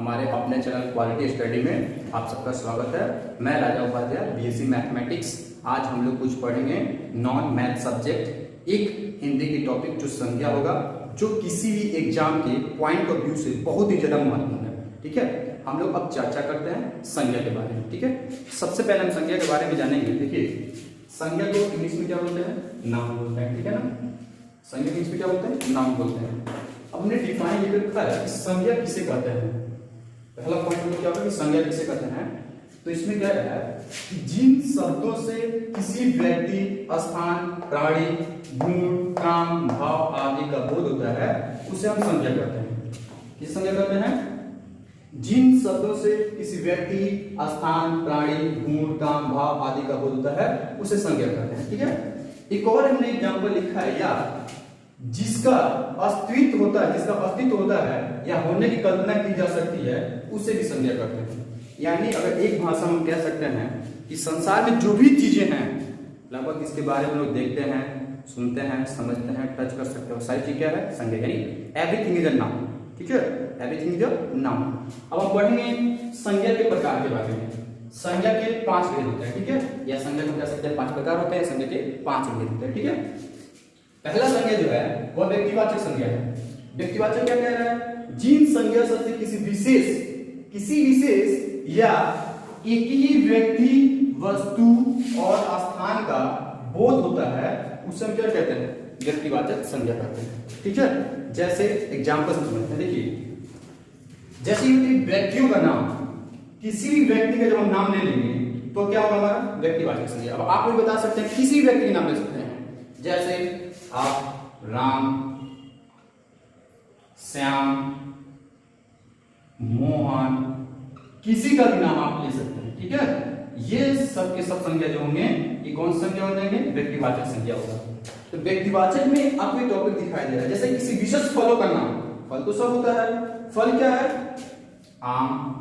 हमारे अपने channel quality study में आप सबका स्वागत है। मैं राजा उपाध्याय, बीएससी मैथमेटिक्स। आज हम लोग कुछ पढ़ेंगे नॉन मैथ सब्जेक्ट, एक हिंदी की टॉपिक जो संख्या होगा, जो किसी भी एग्जाम के पॉइंट ऑफ व्यू से बहुत ही ज्यादा महत्वपूर्ण है। ठीक है, हम लोग अब चर्चा करते हैं संख्या के बारे में। ठीक है, सबसे पहले हम संख्या के बारे में जानेंगे। देखिए, संख्या को इंग्लिश में क्या बोलते हैं? नाउन बोलते हैं। ठीक है ना, संख्या को इंग्लिश में क्या बोलते हैं? नाउन बोलते हैं। अब हमने डिफाइन ये रखा है कि संज्ञा किसे कहते हैं। पहला पॉइंट में क्या होगा कि संज्ञा किसे कहते हैं, तो इसमें क्या है कि जिन शब्दों से किसी व्यक्ति, स्थान, प्राणी, गुण, काम, भाव आदि का बोध होता है उसे हम संज्ञा कहते हैं। किसे संज्ञा कहते हैं? जिन शब्दों से किसी व्यक्ति, स्थान, प्राणी, गुण, काम, भाव आदि का बोध होता है उसे संज्ञा कहते हैं। ठीक है, एक और हमने एग्जाम्पल लिखा है, या जिसका अस्तित्व होता है या होने की कल्पना की जा सकती है उसे भी संज्ञा करते हैं। यानी अगर एक भाषा में कह सकते हैं कि संसार में जो भी चीजें हैं लगभग इसके बारे में लोग देखते हैं, सुनते हैं, समझते हैं, टच कर सकते हैं, सारी चीज क्या है? संज्ञा। यानी एवरीथिंग इज अ नाउन। ठीक है, एवरीथिंग इज अ नाउन। अब हम पढ़ेंगे संज्ञा के प्रकार के बारे में। संज्ञा के 5 भेद होते हैं। ठीक है, या संज्ञा को कह सकते हैं 5 प्रकार होते हैं, संज्ञा के 5 भेद होते हैं। ठीक है, पहला संज्ञा जो है वह व्यक्तिवाचक संज्ञा है। व्यक्तिवाचक क्या कह रहा है? जिन संज्ञा से किसी विशेष या एक ही व्यक्ति, वस्तु और स्थान का बोध होता है उसे हम क्या कहते हैं? व्यक्तिवाचक संज्ञा कहते हैं। ठीक है, जैसे एग्जांपल से समझते हैं। देखिए, जैसे व्यक्तियों का नाम, किसी भी व्यक्ति का जब हम नाम ले लेंगे तो क्या होगा हमारा? व्यक्तिवाचक संज्ञा। अब आप भी बता सकते हैं, किसी व्यक्ति के नाम ले सकते हैं, जैसे आप राम, श्याम, मोहन, किसी का भी नाम आप ले सकते हैं। ठीक है, ये सब के सब संज्ञा जो होंगे ये कौन सी संज्ञा हो जाएंगे? व्यक्तिवाचक संज्ञा होगा। तो व्यक्तिवाचक में आपको टॉपिक दिखाई दे रहा है, जैसे किसी विशेष फलों का नाम। फल तो सब होता है, फल क्या है? आम,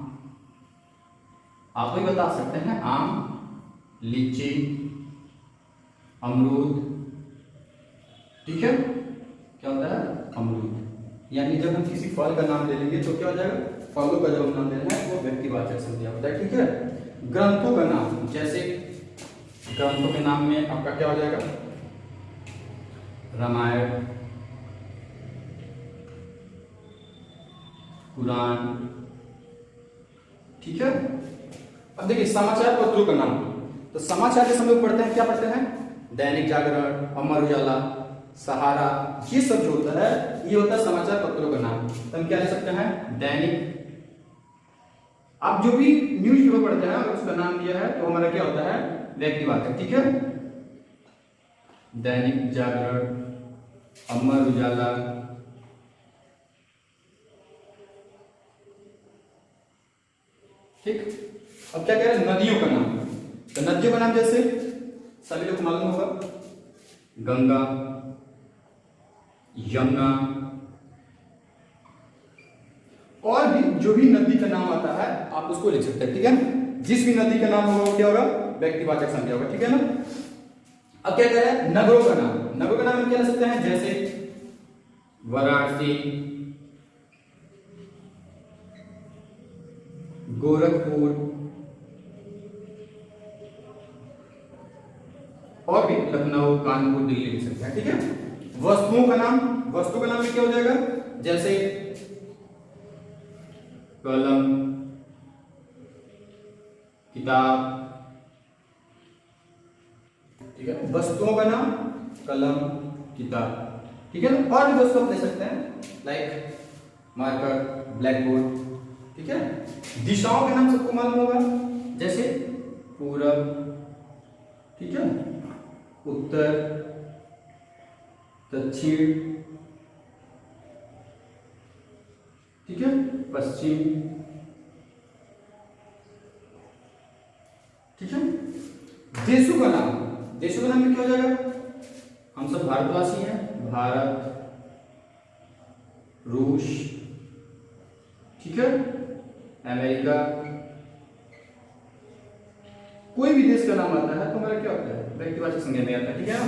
आप भी बता सकते हैं आम, लीची, अमरूद। ठीक है, क्या होता है? अमरूद। यानी जब हम किसी फल का नाम ले लेंगे तो क्या हो जाएगा? फलों का जो हम नाम ले रहे हैं वो व्यक्तिवाचक संज्ञा होता है। ठीक है, ग्रंथों का नाम, जैसे ग्रंथों के नाम में आपका क्या हो जाएगा? रामायण, पुराण। ठीक है, अब देखिए समाचार पत्रों का नाम, तो समाचार के समय पढ़ते हैं, क्या पढ़ते हैं? दैनिक जागरण, अमर उजाला, सहारा, ये सब जो होता है ये होता है समाचार पत्रों का नाम। तो हम क्या ले सकते हैं? दैनिक। आप जो भी न्यूज पेपर पढ़ते हैं अगर उसका नाम दिया है तो हमारा क्या होता है? व्यक्तिवाचक। ठीक है, दैनिक जागरण, अमर उजाला, ठीक। अब क्या कह रहे हैं? नदियों का नाम, तो नदियों का नाम जैसे सभी लोग को मालूम होगा, गंगा, यमुना, और भी जो भी नदी का नाम आता है आप उसको लिख सकते हैं। ठीक है ना, जिस भी नदी का नाम होगा क्या होगा? व्यक्तिवाचक संज्ञा होगा। ठीक है ना। अब क्या कह रहे हैं? नगरों का नाम, नगरों का नाम हम क्या लिख सकते हैं? जैसे वाराणसी, गोरखपुर, और भी लखनऊ, कानपुर, दिल्ली लिख सकते हैं। ठीक है, वस्तुओं का नाम, वस्तु का नाम भी क्या हो जाएगा? जैसे कलम, किताब। ठीक है, वस्तुओं का नाम कलम, किताब। ठीक है ना, और भी वस्तु आप ले सकते हैं, लाइक मार्कर, ब्लैक बोर्ड। ठीक है, दिशाओं के नाम सबको मालूम होगा, जैसे पूरब, ठीक है, उत्तर, दक्षिण, ठीक है, पश्चिम। ठीक है, देशों का नाम, देशों का नाम में क्या हो जाएगा? हम सब भारतवासी हैं, भारत, रूस, ठीक है, अमेरिका। कोई भी देश का नाम आता है तो हमारा क्या होता है? व्यक्तिवाचक संज्ञा में आता है। ठीक है ना।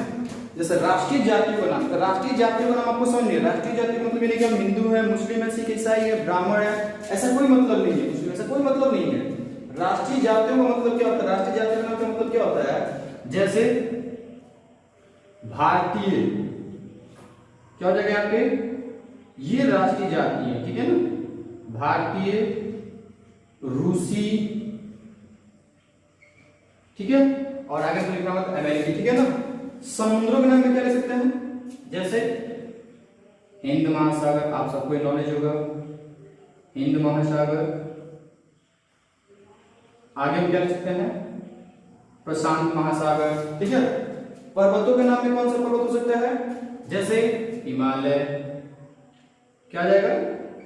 जैसे राष्ट्रीय जातियों का नाम, तो राष्ट्रीय जातियों का नाम आपको समझ नहीं है। राष्ट्रीय जातियों का मतलब ये नहीं कि हम हिंदू है, मुस्लिम है, सिख, ईसाई है, ब्राह्मण है, ऐसा कोई मतलब नहीं है। मुस्लिम ऐसा कोई मतलब नहीं है। राष्ट्रीय जातियों का मतलब क्या होता है? राष्ट्रीय जातियों का नाम का मतलब क्या होता है? जैसे भारतीय, क्या हो जाएगा यहाँ पे? ये राष्ट्रीय जाति है, ठीक है ना। भारतीय, रूसी, ठीक है, और आगे तो लिखना होगा अमेरिकी, ठीक है ना। समुद्रों के नाम में क्या ले सकते हैं? जैसे हिंद महासागर, आप सबको नॉलेज होगा, हिंद महासागर। आगे हम क्या ले सकते हैं? प्रशांत महासागर, ठीक है। पर्वतों के नाम में कौन सा पर्वत हो सकता है? जैसे हिमालय, क्या जाएगा?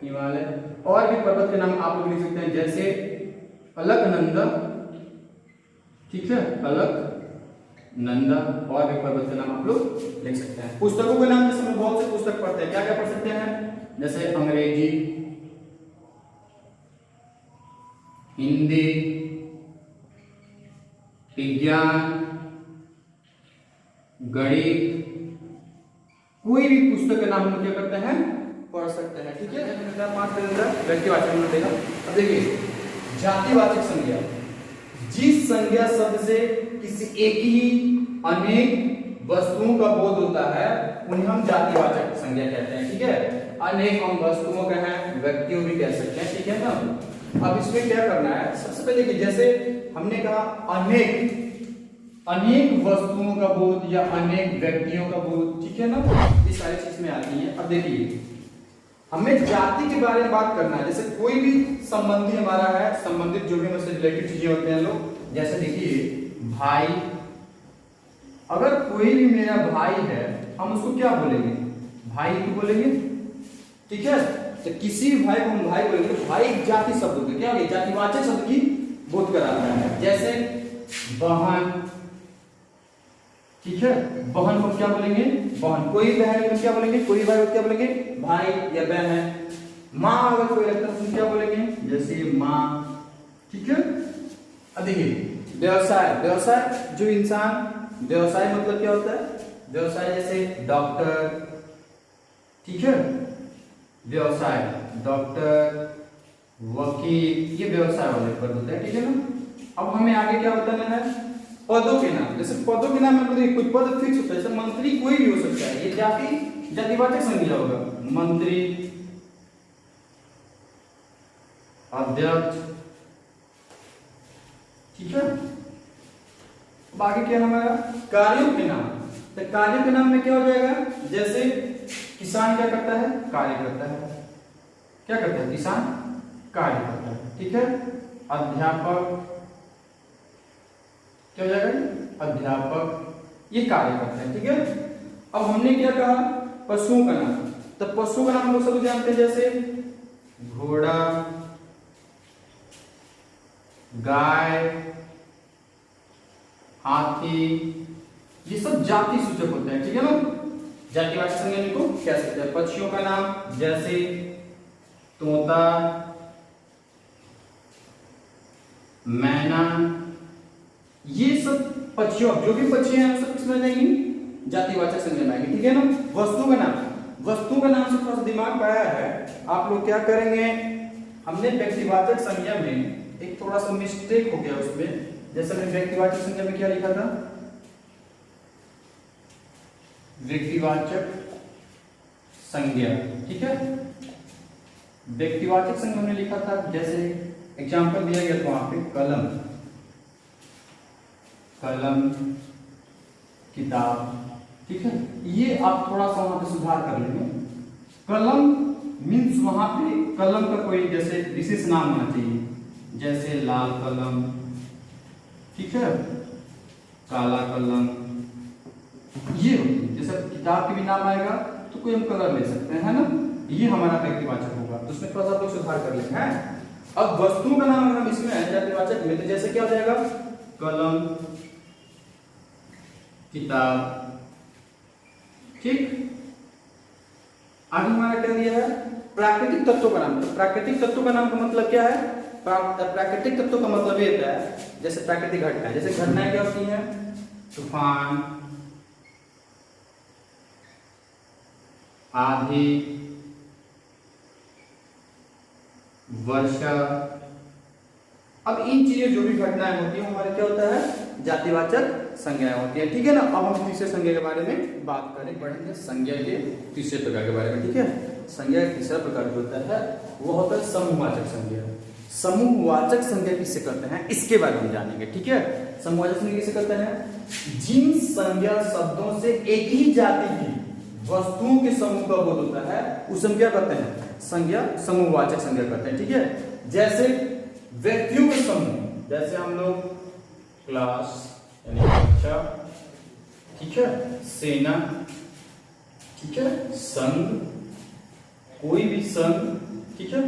हिमालय। और भी पर्वत के नाम आप लोग लिख सकते हैं, जैसे अलकनंदा, ठीक है, अलकनंदा। और भी पर्वत के नाम आप लोग लिख सकते हैं। पुस्तकों के नाम जैसे हम बहुत से पुस्तक पढ़ते हैं, क्या क्या पढ़ सकते हैं? जैसे अंग्रेजी, हिंदी, विज्ञान, गणित, कोई भी पुस्तक का नाम हम क्या करते हैं? पढ़ सकते हैं, ठीक है। 5 के अंदर व्यक्तिवाचक हमने देखा। अब देखिए जातिवाचक संज्ञा, जिस संज्ञा शब्द से किसी एक ही अनेक वस्तुओं का बोध होता है उन्हें हम जातिवाचक संज्ञा कहते हैं, ठीक है। अनेक हम वस्तुओं का है, व्यक्तियों भी कह सकते हैं, ठीक है ना। अब इसमें क्या करना है? सबसे पहले कि जैसे हमने कहा अनेक, अनेक वस्तुओं का बोध या अनेक व्यक्तियों का बोध, ठीक है ना, ये सारी चीज में आती है। अब देखिए हमें जाति के बारे में बात करना है। जैसे कोई भी संबंधी हमारा है, संबंधित जो भी हमसे रिलेटेड चीजें होते हैं लोग, जैसे देखिए भाई, अगर कोई भी मेरा भाई है हम उसको क्या बोलेंगे? भाई को बोलेंगे, ठीक है। तो किसी भी भाई को हम भाई बोलेंगे। भाई जाति शब्द होता है, क्या होगा? जातिवाचक शब्द की बोध कराता है। जैसे बहन, ठीक है, बहन को क्या बोलेंगे? बहन। कोई बहन को क्या बोलेंगे? कोई भाई को क्या बोलेंगे? भाई या बहन। माँ अगर कोई लगता है तो क्या बोलेंगे? जैसे माँ, ठीक है। अब देखिए व्यवसाय, व्यवसाय जो इंसान, व्यवसाय मतलब क्या होता है? व्यवसाय जैसे डॉक्टर, ठीक है, व्यवसाय डॉक्टर, वकील, ये व्यवसाय वाले पद होते हैं, ठीक है ना। अब हमें आगे क्या बताना है? पदों के नाम। जैसे पदों के नाम में कोई पद फिक्स होता है, जैसे मंत्री कोई भी हो सकता है, ये जातिवाचक संज्ञा होगा। मंत्री, अध्यक्ष, ठीक है। अब आगे क्या हमारा? कार्यों के नाम। तो कार्यों के नाम में क्या हो जाएगा? जैसे किसान क्या करता है? कार्य करता है। क्या करता है? किसान कार्य करता है, ठीक है। अध्यापक, क्या हो जाएगा? अध्यापक, ये कार्य करते हैं, ठीक है। अब हमने क्या कहा? पशुओं का नाम। तो पशुओं का नाम हम लोग सब जानते हैं, जैसे घोड़ा, गाय, हाथी, ये सब जाति सूचक होते हैं, ठीक है ना। जातिवाचक संज्ञा इनको कह सकते हैं। पक्षियों का नाम जैसे तोता, मैना, ये सब पक्षियों, जो भी पक्षी हैं सब किसमें जाएंगी? जातिवाचक संज्ञा में आएंगी, ठीक है ना। वस्तु का नाम, वस्तु का नाम से थोड़ा सा दिमाग पाया है आप लोग, क्या करेंगे? हमने व्यक्तिवाचक संज्ञा में एक थोड़ा सा मिस्टेक हो गया उसमें। जैसे हमने व्यक्तिवाचक संज्ञा में क्या लिखा था? व्यक्तिवाचक संज्ञा, ठीक है। व्यक्तिवाचक संज्ञा हमने लिखा था, जैसे एग्जांपल दिया गया था वहां पे कलम, कलम, किताब, ठीक है। ये आप थोड़ा सा वहां पे सुधार कर लेंगे। कलम मीन्स वहां पे कलम का कोई जैसे विशेष नाम होना चाहिए, जैसे लाल कलम, ठीक है, काला कलम, ये जैसे किताब के भी नाम आएगा तो कोई हम कलर ले सकते हैं, है ना। ये हमारा व्यक्तिवाचक होगा, तो उसमें थोड़ा सा तो सुधार कर लेंगे, हैं। अब वस्तुओं का नाम अगर हम इसमें है जातिवाचक में, तो जैसे क्या हो जाएगा? कलम, किताब, ठीक। आगे हमारा क्या दिया है? प्राकृतिक तत्वों का नाम। प्राकृतिक तत्वों का नाम का मतलब क्या है? प्राकृतिक तत्वों का मतलब ये होता है जैसे प्राकृतिक घटनाएं, जैसे घटनाएं क्या होती हैं? तूफान, आधी वर्षा। अब इन चीजें जो भी घटनाएं होती है हमारे क्या होता है, जातिवाचक संज्ञाएं होती है। ठीक है ना। अब हम तीसरे संज्ञा के बारे में बात करें, पढ़ेंगे संज्ञा के तीसरे प्रकार के बारे में। ठीक है। संज्ञा का तीसरा प्रकार जो होता है वो होता है समूहवाचक संज्ञा। समूहवाचक संज्ञा किससे करते हैं इसके बारे में जानेंगे। ठीक है। समूहवाचक संज्ञा किससे करते हैं, जिन संज्ञा शब्दों से एक ही जाति की वस्तुओं के समूह का बोध होता है उसे हम क्या करते हैं, संज्ञा समूहवाचक संज्ञा करते हैं। ठीक है। जैसे व्यक्तियों के समूह, जैसे हम लोग क्लास यानी कक्षा, ठीक है, सेना, ठीक है, संघ, कोई भी संघ, ठीक है,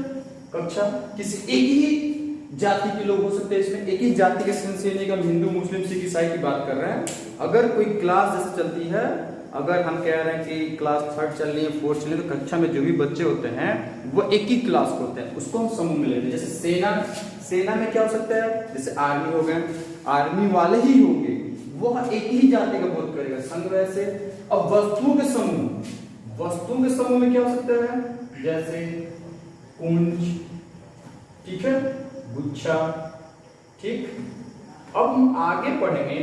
कक्षा, किसी एक ही जाति के लोग हो सकते हैं। इसमें एक ही जाति के सैनिक, हम हिंदू मुस्लिम सिख ईसाई की बात कर रहे हैं। अगर कोई क्लास जैसे चलती है, अगर हम कह रहे हैं कि क्लास 3rd चल रही है, 4th चल रही है, तो कक्षा में जो भी बच्चे होते हैं वो एक ही क्लास के होते हैं, उसको हम समूह में लेते हैं। जैसे सेना, सेना में क्या हो सकता है, जैसे आर्मी हो गए, आर्मी वाले ही होंगे, वह एक ही जाति का बोध करेगा, संघ वैसे। अब वस्तुओं के समूह, वस्तुओं के समूह में क्या हो सकता है, जैसे कुंज, ठीक है, गुच्छा। ठीक। अब हम आगे पढ़ेंगे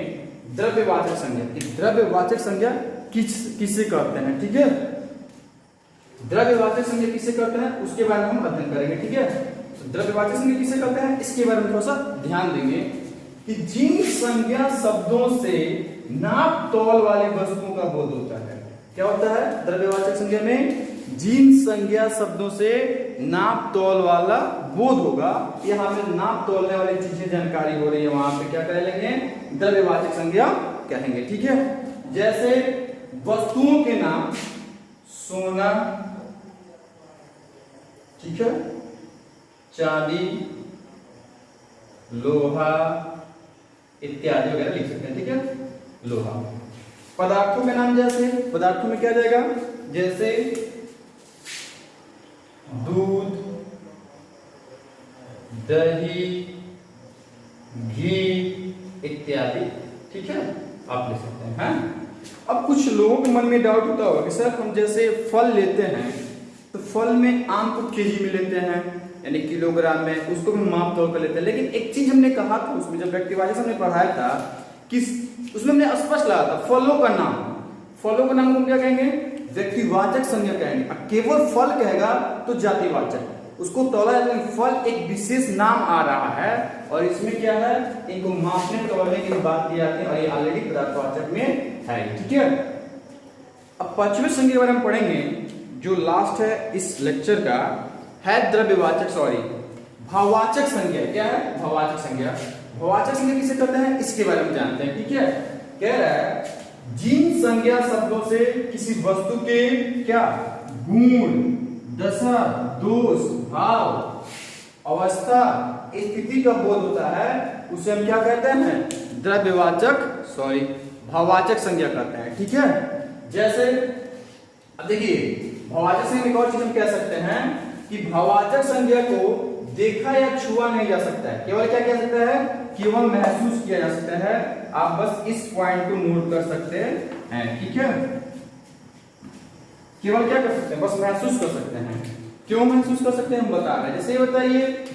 द्रव्यवाचक संज्ञा। द्रव्यवाचक संज्ञा किससे करते हैं। ठीक है। द्रव्यवाचक संज्ञा किससे करते हैं उसके बारे में हम अध्ययन करेंगे। ठीक है। तो द्रव्यवाचक संज्ञा किससे करते हैं इसके बारे में थोड़ा सा ध्यान देंगे कि जिन संज्ञा शब्दों से नाप तौल वाली वस्तुओं का बोध होता है। क्या होता है द्रव्यवाचक संज्ञा में, जिन संज्ञा शब्दों से नाप तौल वाला बोध होगा, यहाँ पे नाप तोलने वाली चीजें जानकारी हो रही है, वहां पे क्या कह लेंगे, द्रव्यवाचक संज्ञा कहेंगे। ठीक है। जैसे वस्तुओं के नाम सोना, ठीक है, चांदी, लोहा इत्यादि वगैरह लिख सकते हैं। ठीक है। लोहा। पदार्थों के नाम, जैसे पदार्थों में क्या जाएगा, जैसे दूध, दही, घी इत्यादि। ठीक है, आप ले सकते हैं। अब कुछ लोगों के मन में डाउट होता होगा कि सर हम जैसे फल लेते हैं तो फल में आम को केजी में लेते हैं यानी किलोग्राम में, उसको भी माप तौल कर लेते हैं। लेकिन एक चीज हमने कहा था उसमें, जब व्यक्तिवाचक हमने पढ़ाया था कि उसमें हमने स्पष्ट लगा था फलों का नाम, फलों का नाम को हम क्या कहेंगे, व्यक्तिवाचक संज्ञा कहेंगे। केवल फल कहेगा तो जातिवाचक, उसको तौला जाता है। फल एक विशेष नाम आ रहा है और इसमें क्या है, इनको मापने तौलने की बात की जाती है और ये ऑलरेडी पदार्थवाचक में है। ठीक है। अब 5वें संज्ञा के बारे में पढ़ेंगे जो लास्ट है इस लेक्चर का, है द्रव्यवाचक, सॉरी भाववाचक संज्ञा। क्या है भाववाचक संज्ञा। भाववाचक संज्ञा किसे कहते हैं इसके बारे में जानते हैं। ठीक है। कह रहा है जिन संज्ञा शब्दों से किसी वस्तु के क्या गुण, दशा, दोष, भाव, अवस्था, स्थिति का बोध होता है उसे हम क्या कहते हैं, द्रव्यवाचक, सॉरी भाववाचक संज्ञा कहते हैं। ठीक है। जैसे अब देखिए भाववाचक संज्ञा एक और चीज हम कह सकते हैं कि भाववाचक संज्ञा को देखा या छुआ नहीं जा सकता है, केवल क्या कह सकता है, केवल महसूस किया जा सकता है। आप बस इस पॉइंट को नोट कर सकते हैं। ठीक है। केवल क्या कर सकते हैं, बस महसूस कर सकते हैं। क्यों महसूस कर सकते हैं हम बता रहे हैं। जैसे बताइए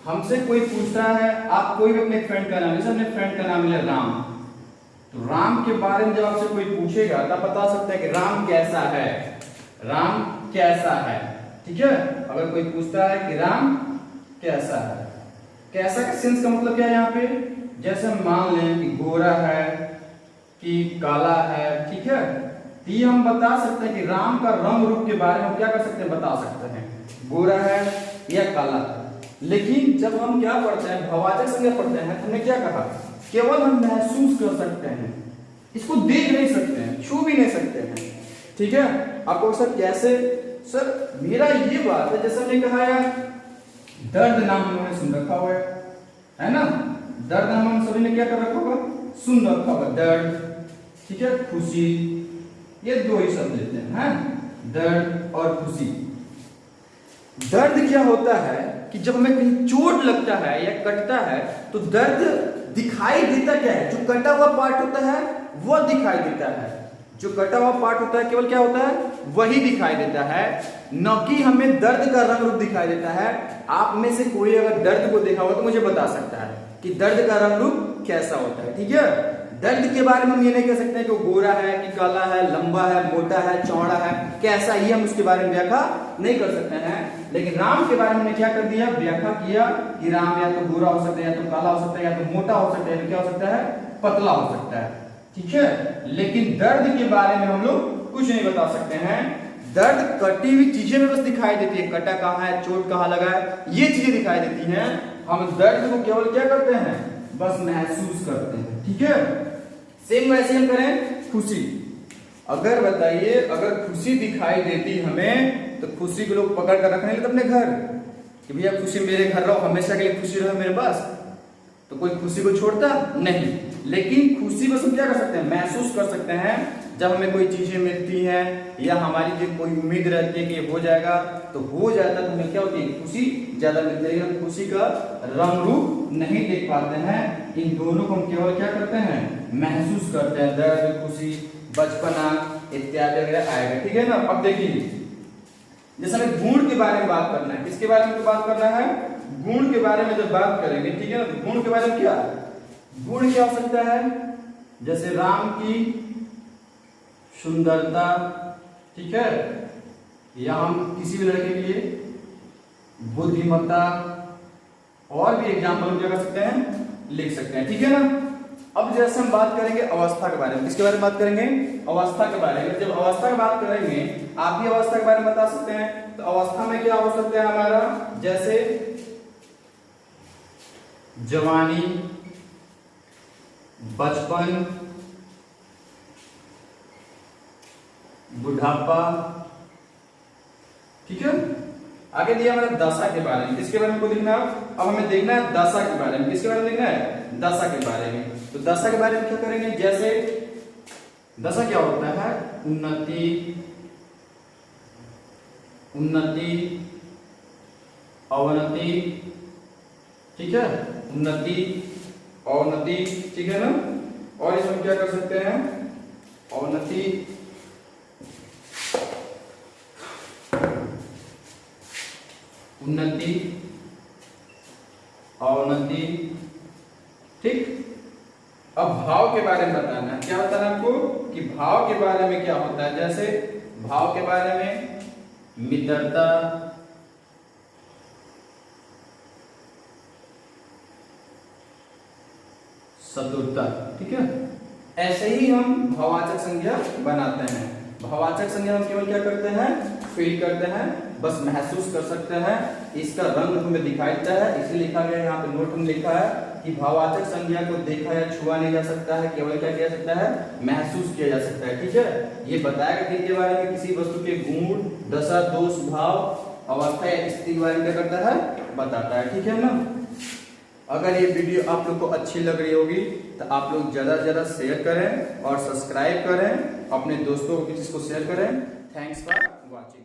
हमसे कोई पूछ रहा है, आप कोई भी अपने फ्रेंड का नाम, जैसे अपने फ्रेंड का नाम ले राम, तो राम के बारे में जब आपसे कोई पूछेगा तब बता सकते हैं कि राम कैसा है, राम कैसा है। ठीक है। अगर कोई पूछता है कि राम कैसा है, कैसा का सेंस का मतलब क्या है यहाँ पे, जैसे हम मान लें कि गोरा है कि काला है। ठीक है। ये हम बता सकते हैं कि राम का रंग रूप के बारे में हम क्या कर सकते हैं, बता सकते हैं, गोरा है या काला है। लेकिन जब हम क्या पढ़ते हैं, भाववाचक संज्ञा पढ़ते हैं, हमने क्या कहा, केवल हम महसूस कर सकते हैं, इसको देख नहीं सकते हैं, छू भी नहीं सकते हैं। ठीक है। आपको सर कैसे, सर मेरा ये बात है, जैसे हमने कहा यार दर्द नाम हमने सुन रखा हुआ है ना, दर्द नाम हम सभी ने क्या कर रखा होगा, सुन रखा होगा, दर्द, ठीक है, खुशी, ये दो ही शब्द लेते हैं, दर्द और खुशी। दर्द क्या होता है कि जब हमें कहीं चोट लगता है या कटता है तो दर्द दिखाई देता क्या है, जो कटा हुआ पार्ट होता है वह दिखाई देता है, जो कटा हुआ पार्ट होता है केवल क्या होता है, वही दिखाई देता है, न कि हमें दर्द का रंग रूप दिखाई देता है। आप में से कोई अगर दर्द को देखा होगा तो मुझे बता सकता है कि दर्द का रंग रूप कैसा होता है। ठीक है, दर्द के बारे में हम ये नहीं कह सकते हैं कि वो गोरा है कि काला है, लंबा है, मोटा है, चौड़ा है, कैसा, ही हम उसके बारे में व्याख्या नहीं कर सकते हैं। लेकिन राम के बारे में क्या कर दिया, व्याख्या किया कि राम या तो गोरा हो सकता है, या तो काला हो सकता है, या तो मोटा हो सकता है, या क्या हो सकता है, पतला हो सकता है। ठीक है, लेकिन दर्द के बारे में हम लोग कुछ नहीं बता सकते हैं। दर्द कटी हुई चीजें में बस दिखाई देती है, कटा कहाँ है, चोट कहाँ लगा है, ये चीजें दिखाई देती हैं। हम दर्द को केवल क्या करते हैं, बस महसूस करते हैं। ठीक है, सेम वैसे हम करें खुशी। अगर बताइए, अगर खुशी दिखाई देती हमें तो खुशी को लोग पकड़ कर रखने लगे अपने घर कि भैया खुशी मेरे घर रहो, हमेशा के लिए खुशी रहो मेरे पास, तो कोई खुशी को छोड़ता नहीं। लेकिन खुशी बस हम क्या कर सकते हैं, महसूस कर सकते हैं। जब हमें कोई चीजें मिलती हैं या हमारी जो कोई उम्मीद रहती है कि हो जाएगा तो हो जाता है, तो हमें क्या होती है, खुशी ज्यादा मिलती है। लेकिन हम खुशी का रंग रूप नहीं देख पाते हैं। इन दोनों को हम केवल क्या करते हैं, महसूस करते हैं। दर्द, खुशी, बचपना इत्यादि वगैरह आएगा। ठीक है ना। अब देखिए, जैसे हमें गुण के बारे में बात करना है, किसके बारे में बात करना है, गुण के बारे में जब बात करेंगे, ठीक है ना, तो गुण के बारे में क्या, गुण क्या हो सकता है, जैसे राम की सुंदरता, ठीक है, या हम किसी भी लड़के के लिए बुद्धिमत्ता, और भी एग्जाम्पल हम क्या कर सकते हैं, लिख सकते हैं। ठीक है ना। अब जैसे हम बात करेंगे अवस्था के बारे में, किसके बारे में बात करेंगे, अवस्था के बारे में। जब अवस्था की बात करेंगे, आप भी अवस्था के बारे में बता सकते हैं। तो अवस्था में क्या हो सकता है हमारा, जैसे जवानी, बचपन, बुढ़ापा। ठीक है। आगे दिया हमारे दशा के बारे में, किसके बारे में को देखना है, अब हमें देखना है दशा के बारे में। किसके बारे में देखना है, दशा के बारे में। तो दशा के बारे में क्या करेंगे, जैसे दशा क्या होता है, उन्नति, उन्नति, अवनति, ठीक है, उन्नति, अवनति, ठीक है ना। और इसमें क्या कर सकते हैं, अवनति, उन्नति, अवनति। ठीक। अब भाव के बारे में बताना है, क्या बताना है आपको कि भाव के बारे में क्या होता है। जैसे भाव के बारे में मित्रता, शत्रुता। ठीक है। ऐसे ही हम भाववाचक संज्ञा बनाते हैं। भाववाचक संज्ञा हम केवल क्या करते हैं, फील करते हैं, बस महसूस कर सकते हैं। इसका रंग हमें दिखाई देता है, इसलिए लिखा गया है, यहाँ पे नोट में लिखा है कि भाववाचक संज्ञा को देखा या छुआ नहीं जा सकता है, केवल क्या किया जा सकता है, महसूस किया जा सकता है। ठीक है। ये बताएगा किसके बारे में, किसी वस्तु के गुण, दशा, दोष, भाव, अवस्था या स्थिति के बारे में क्या करता है, बताता है। ठीक है ना। अगर ये वीडियो आप लोग को अच्छी लग रही होगी तो आप लोग ज्यादा से ज्यादा शेयर करें और सब्सक्राइब करें, अपने दोस्तों को किसी को शेयर करें। Thanks for watching.